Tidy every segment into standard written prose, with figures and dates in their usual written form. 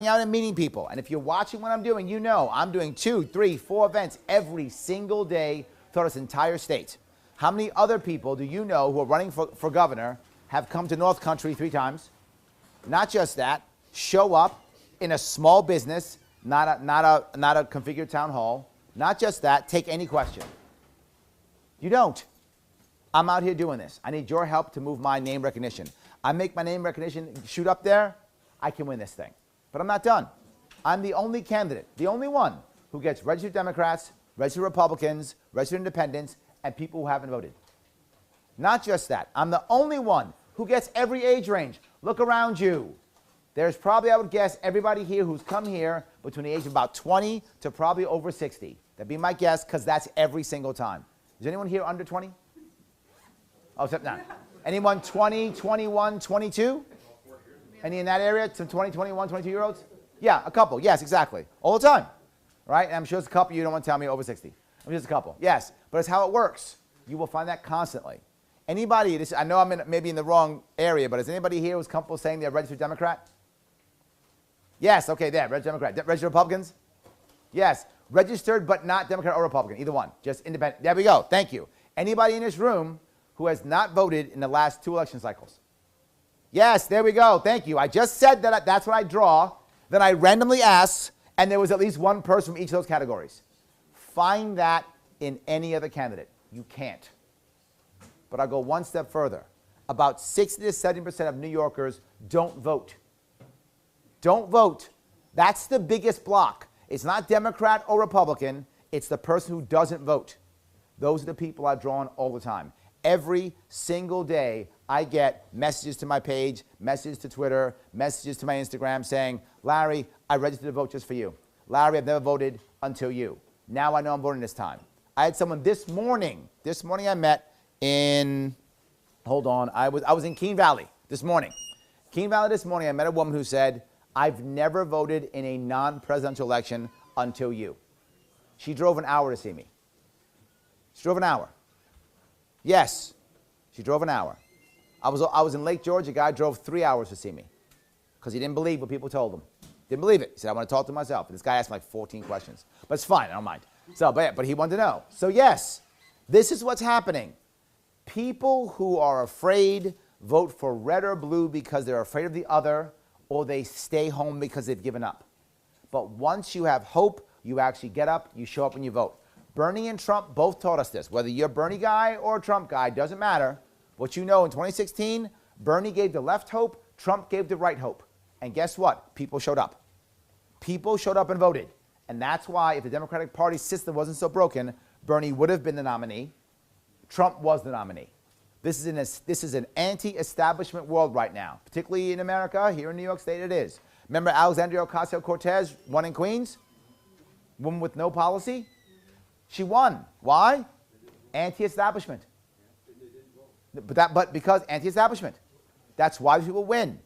out and meeting people. And if you're watching what I'm doing, you know I'm doing 2, 3, 4 events every single day throughout this entire state. How many other people do you know who are running for governor have come to North Country 3 times? Not just that, show up in a small business, not a configured town hall. Not just that, take any question. You don't. I'm out here doing this. I need your help to move my name recognition. I make my name recognition shoot up there, I can win this thing. But I'm not done. I'm the only candidate, the only one who gets registered Democrats, registered Republicans, registered Independents, and people who haven't voted. Not just that. I'm the only one who gets every age range. Look around you. There's probably, I would guess, everybody here who's come here between the age of about 20 to probably over 60. That'd be my guess, because that's every single time. Is anyone here under 20? Oh, except not. Anyone 20, 21, 22? Any in that area? Some 20, 21, 22-year-olds? Yeah, a couple. Yes, exactly. All the time. Right? And I'm sure there's a couple you don't want to tell me over 60. I'm just a couple. Yes, but it's how it works. You will find that constantly. Anybody, I know I'm maybe in the wrong area, but is anybody here who's comfortable saying they're registered Democrat? Yes, okay, there, registered Democrat. Registered Republicans? Yes. Registered but not Democrat or Republican, either one. Just independent. There we go. Thank you. Anybody in this room who has not voted in the last 2 election cycles? Yes, there we go. Thank you. I just said that that's what I draw. Then I randomly ask, and there was at least one person from each of those categories. Find that in any other candidate. You can't. But I'll go one step further. About 60 to 70% of New Yorkers don't vote. Don't vote. That's the biggest block. It's not Democrat or Republican. It's the person who doesn't vote. Those are the people I draw on all the time. Every single day, I get messages to my page, messages to Twitter, messages to my Instagram saying, Larry, I registered to vote just for you. Larry, I've never voted until you. Now I know I'm voting this time. I had someone this morning I met in, hold on, I was in Keene Valley this morning. Keene Valley this morning, I met a woman who said, I've never voted in a non-presidential election until you. She drove an hour to see me. She drove an hour. Yes, she drove an hour. I was in Lake George. A guy drove 3 hours to see me because he didn't believe what people told him. Didn't believe it. He said, I want to talk to myself. And this guy asked me like 14 questions. But it's fine. I don't mind. So, but he wanted to know. So, yes, this is what's happening. People who are afraid vote for red or blue because they're afraid of the other, or they stay home because they've given up. But once you have hope, you actually get up, you show up, and you vote. Bernie and Trump both taught us this. Whether you're a Bernie guy or a Trump guy, doesn't matter. What you know, in 2016, Bernie gave the left hope, Trump gave the right hope. And guess what? People showed up. People showed up and voted. And that's why, if the Democratic Party system wasn't so broken, Bernie would have been the nominee. Trump was the nominee. This is an anti-establishment world right now, particularly in America. Here in New York State, it is. Remember Alexandria Ocasio-Cortez won in Queens? Woman with no policy? She won. Why? Anti-establishment. But because anti-establishment. That's why people win.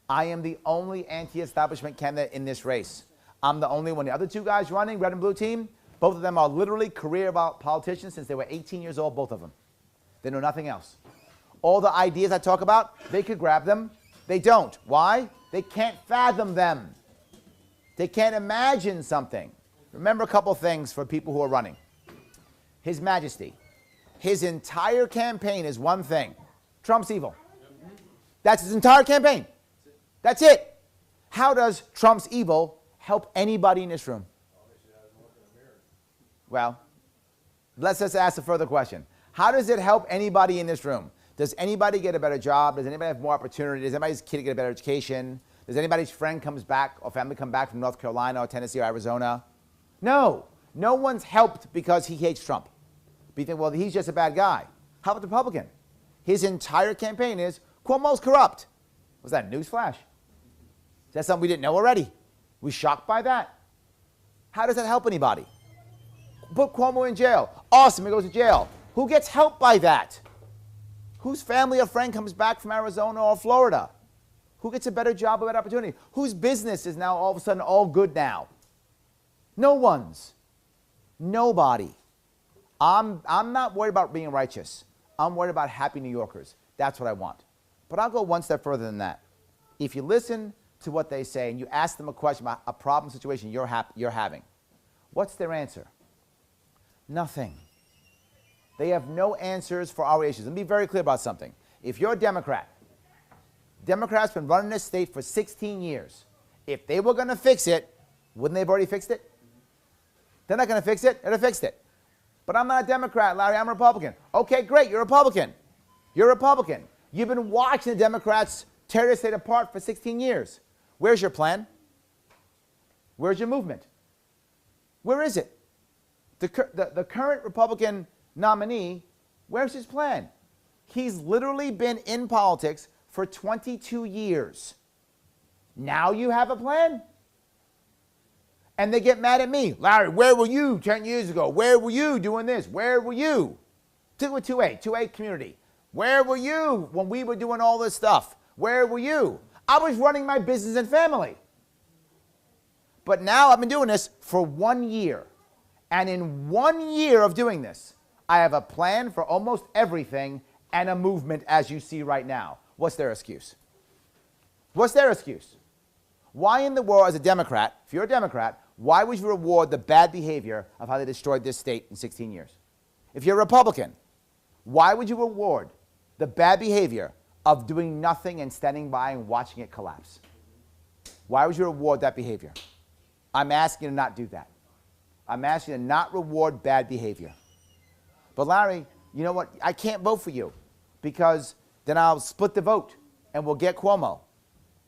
I am the only anti-establishment candidate in this race. I'm the only one. The other 2 guys running, red and blue team, both of them are literally career politicians since they were 18 years old, both of them. They know nothing else. All the ideas I talk about, they could grab them. They don't. Why? They can't fathom them. They can't imagine something. Remember a couple things for people who are running. His Majesty. His entire campaign is one thing. Trump's evil. That's his entire campaign. That's it. How does Trump's evil help anybody in this room? Well, let's just ask a further question. How does it help anybody in this room? Does anybody get a better job? Does anybody have more opportunity? Does anybody's kid get a better education? Does anybody's friend comes back or family come back from North Carolina or Tennessee or Arizona? No. No one's helped because he hates Trump. But you think, well, he's just a bad guy. How about the Republican? His entire campaign is, Cuomo's corrupt. Was that a newsflash? Is that something we didn't know already? We shocked by that? How does that help anybody? Put Cuomo in jail. Awesome, he goes to jail. Who gets help by that? Whose family or friend comes back from Arizona or Florida? Who gets a better job, a better opportunity? Whose business is now all of a sudden all good now? No one's. Nobody. I'm not worried about being righteous. I'm worried about happy New Yorkers. That's what I want. But I'll go one step further than that. If you listen to what they say and you ask them a question about a problem situation you're having, what's their answer? Nothing. They have no answers for our issues. Let me be very clear about something. If you're a Democrat, Democrats have been running this state for 16 years. If they were going to fix it, wouldn't they have already fixed it? They're not going to fix it. They'd have fixed it. But I'm not a Democrat, Larry. I'm a Republican. Okay, great. You're a Republican. You're a Republican. You've been watching the Democrats tear this state apart for 16 years. Where's your plan? Where's your movement? Where is it? The current Republican nominee, where's his plan? He's literally been in politics for 22 years. Now you have a plan? And they get mad at me. Larry, where were you 10 years ago? Where were you doing this? Where were you? Particularly 2A community. Where were you when we were doing all this stuff? Where were you? I was running my business and family. But now I've been doing this for 1 year. And in 1 year of doing this, I have a plan for almost everything and a movement as you see right now. What's their excuse? What's their excuse? Why in the world, as a Democrat, if you're a Democrat, why would you reward the bad behavior of how they destroyed this state in 16 years? If you're a Republican, why would you reward the bad behavior of doing nothing and standing by and watching it collapse? Why would you reward that behavior? I'm asking you to not do that. I'm asking you to not reward bad behavior. But Larry, you know what? I can't vote for you because then I'll split the vote and we'll get Cuomo.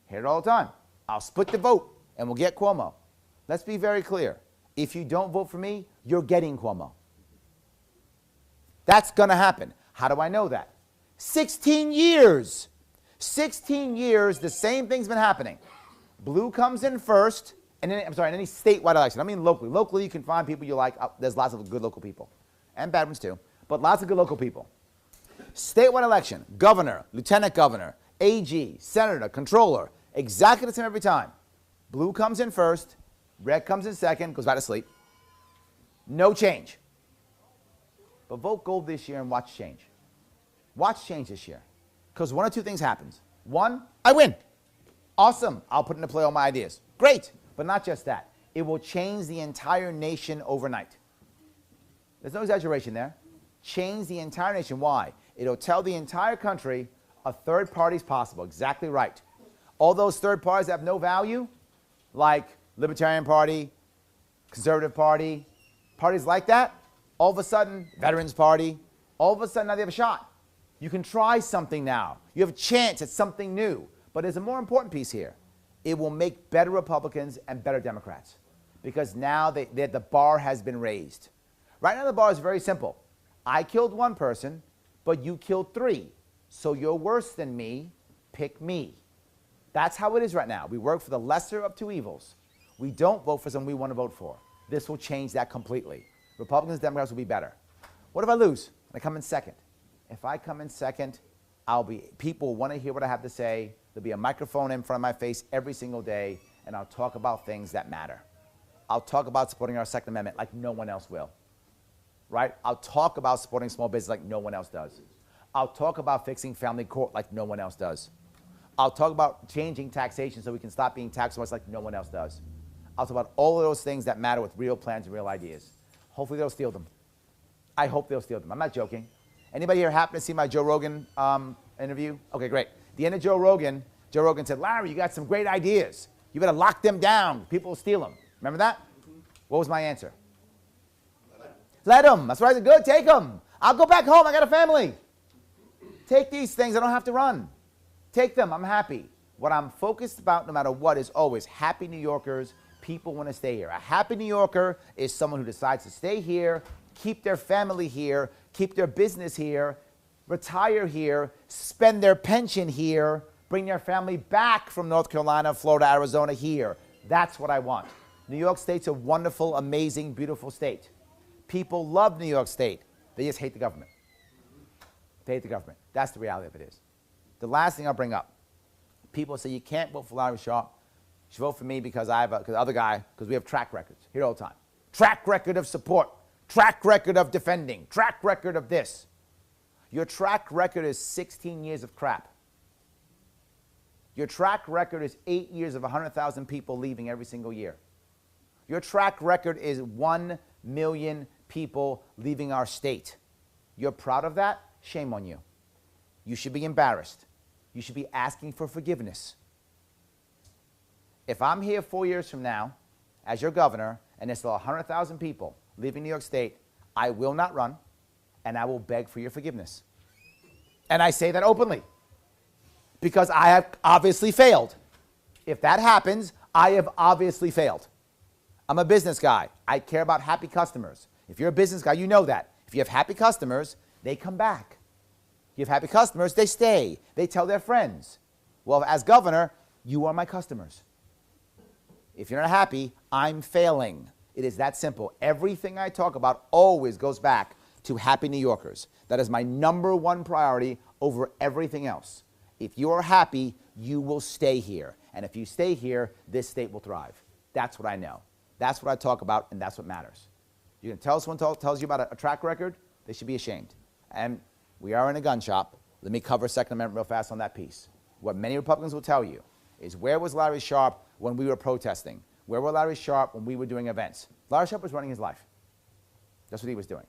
Hear it all the time. I'll split the vote and we'll get Cuomo. Let's be very clear. If you don't vote for me, you're getting Cuomo. That's going to happen. How do I know that? 16 years. 16 years, the same thing's been happening. Blue comes in first, and then, in any statewide election. I mean locally. Locally, you can find people you like. There's lots of good local people. And bad ones too. But lots of good local people. Statewide election, governor, lieutenant governor, AG, senator, controller, exactly the same every time. Blue comes in first, red comes in second, goes back to sleep. No change. But vote gold this year and watch change. Watch change this year. Because one or two things happens. One, I win. Awesome. I'll put into play all my ideas. Great. But not just that. It will change the entire nation overnight. There's no exaggeration there. Change the entire nation. Why? It'll tell the entire country a third party is possible. Exactly right. All those third parties that have no value, like Libertarian Party, Conservative Party, parties like that, all of a sudden, Veterans Party, all of a sudden now they have a shot. You can try something now. You have a chance at something new. But there's a more important piece here. It will make better Republicans and better Democrats because now the bar has been raised. Right now the bar is very simple. I killed one person, but you killed three. So you're worse than me. Pick me. That's how it is right now. We work for the lesser of two evils. We don't vote for someone we want to vote for. This will change that completely. Republicans and Democrats will be better. What if I lose? I come in second. If I come in second, people will want to hear what I have to say. There'll be a microphone in front of my face every single day, and I'll talk about things that matter. I'll talk about supporting our Second Amendment like no one else will. Right? I'll talk about supporting small business like no one else does. I'll talk about fixing family court like no one else does. I'll talk about changing taxation so we can stop being taxed so much like no one else does. I'll talk about all of those things that matter with real plans and real ideas. Hopefully they'll steal them. I hope they'll steal them. I'm not joking. Anybody here happen to see my Joe Rogan interview? Okay, great. At the end of Joe Rogan said, Larry, you got some great ideas. You better lock them down. People will steal them. Remember that? What was my answer? Let them. That's what I said. Good, take them. I'll go back home. I got a family. Take these things. I don't have to run. Take them. I'm happy. What I'm focused about, no matter what, is always happy New Yorkers. People want to stay here. A happy New Yorker is someone who decides to stay here, keep their family here, keep their business here, retire here, spend their pension here, bring their family back from North Carolina, Florida, Arizona here. That's what I want. New York State's a wonderful, amazing, beautiful state. People love New York State. They just hate the government. They hate the government. That's the reality of it is. The last thing I'll bring up, people say you can't vote for Larry Sharpe. You should vote for me because because we have track records here all the time. Track record of support. Track record of defending. Track record of this. Your track record is 16 years of crap. Your track record is 8 years of 100,000 people leaving every single year. Your track record is 1 million people leaving our state. You're proud of that? Shame on you. You should be embarrassed. You should be asking for forgiveness. If I'm here 4 years from now as your governor and there's still 100,000 people leaving New York State, I will not run and I will beg for your forgiveness. And I say that openly because I have obviously failed. If that happens, I have obviously failed. I'm a business guy. I care about happy customers. If you're a business guy, you know that. If you have happy customers, they come back. You have happy customers, they stay. They tell their friends. Well, as governor, you are my customers. If you're not happy, I'm failing. It is that simple. Everything I talk about always goes back to happy New Yorkers. That is my number one priority over everything else. If you are happy, you will stay here. And if you stay here, this state will thrive. That's what I know. That's what I talk about, and that's what matters. You can tell someone tells you about a track record, they should be ashamed. And we are in a gun shop. Let me cover Second Amendment real fast on that piece. What many Republicans will tell you is, where was Larry Sharpe when we were protesting? Where was Larry Sharpe when we were doing events? Larry Sharpe was running his life. That's what he was doing.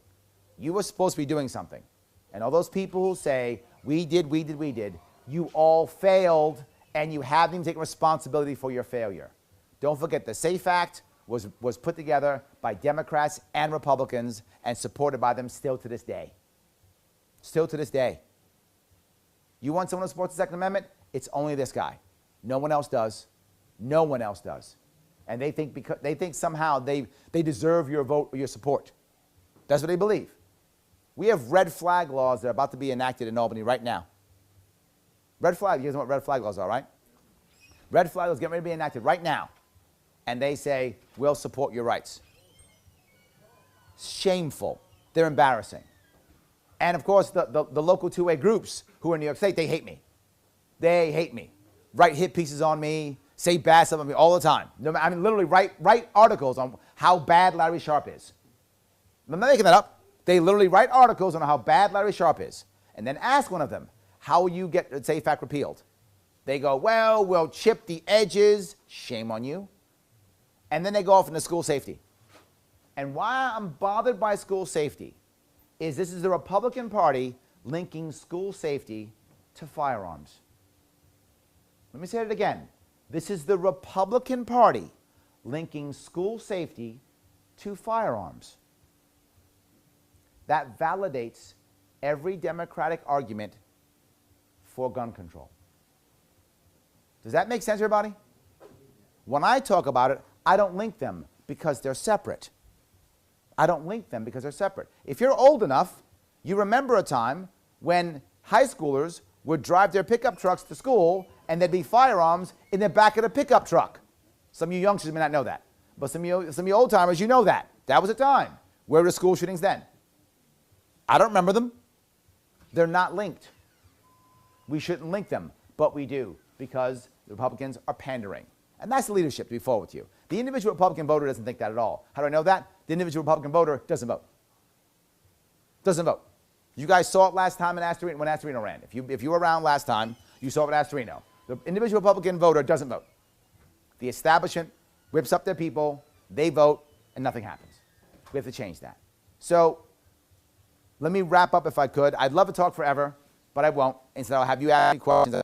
You were supposed to be doing something. And all those people who say, we did, you all failed, and you haven't even taken responsibility for your failure. Don't forget, the SAFE Act was put together by Democrats and Republicans and supported by them still to this day. Still to this day. You want someone to support the Second Amendment? It's only this guy. No one else does. No one else does. And they think somehow they deserve your vote or your support. That's what they believe. We have red flag laws that are about to be enacted in Albany right now. Red flag, you guys know what red flag laws are, right? Red flag laws getting ready to be enacted right now. And they say, we'll support your rights. Shameful. They're embarrassing. And of course, the local two-way groups who are in New York State, they hate me. They hate me. Write hit pieces on me, say bad stuff on me all the time. I mean, literally write articles on how bad Larry Sharpe is. I'm not making that up. They literally write articles on how bad Larry Sharpe is. And then ask one of them, how will you get the SAFE Act repealed? They go, well, we'll chip the edges. Shame on you. And then they go off into school safety. And why I'm bothered by school safety is this is the Republican Party linking school safety to firearms. Let me say it again. This is the Republican Party linking school safety to firearms. That validates every Democratic argument for gun control. Does that make sense, everybody? When I talk about it, I don't link them because they're separate. I don't link them because they're separate. If you're old enough, you remember a time when high schoolers would drive their pickup trucks to school and there'd be firearms in the back of the pickup truck. Some of you youngsters may not know that, but some of you old timers, you know that. That was a time. Where were the school shootings then? I don't remember them. They're not linked. We shouldn't link them, but we do because the Republicans are pandering. And that's the leadership, to be forward with you. The individual Republican voter doesn't think that at all. How do I know that? The individual Republican voter doesn't vote. Doesn't vote. You guys saw it last time when Astorino ran. If you were around last time, you saw it with Astorino. The individual Republican voter doesn't vote. The establishment whips up their people, they vote, and nothing happens. We have to change that. So let me wrap up if I could. I'd love to talk forever, but I won't. Instead, I'll have you ask me questions.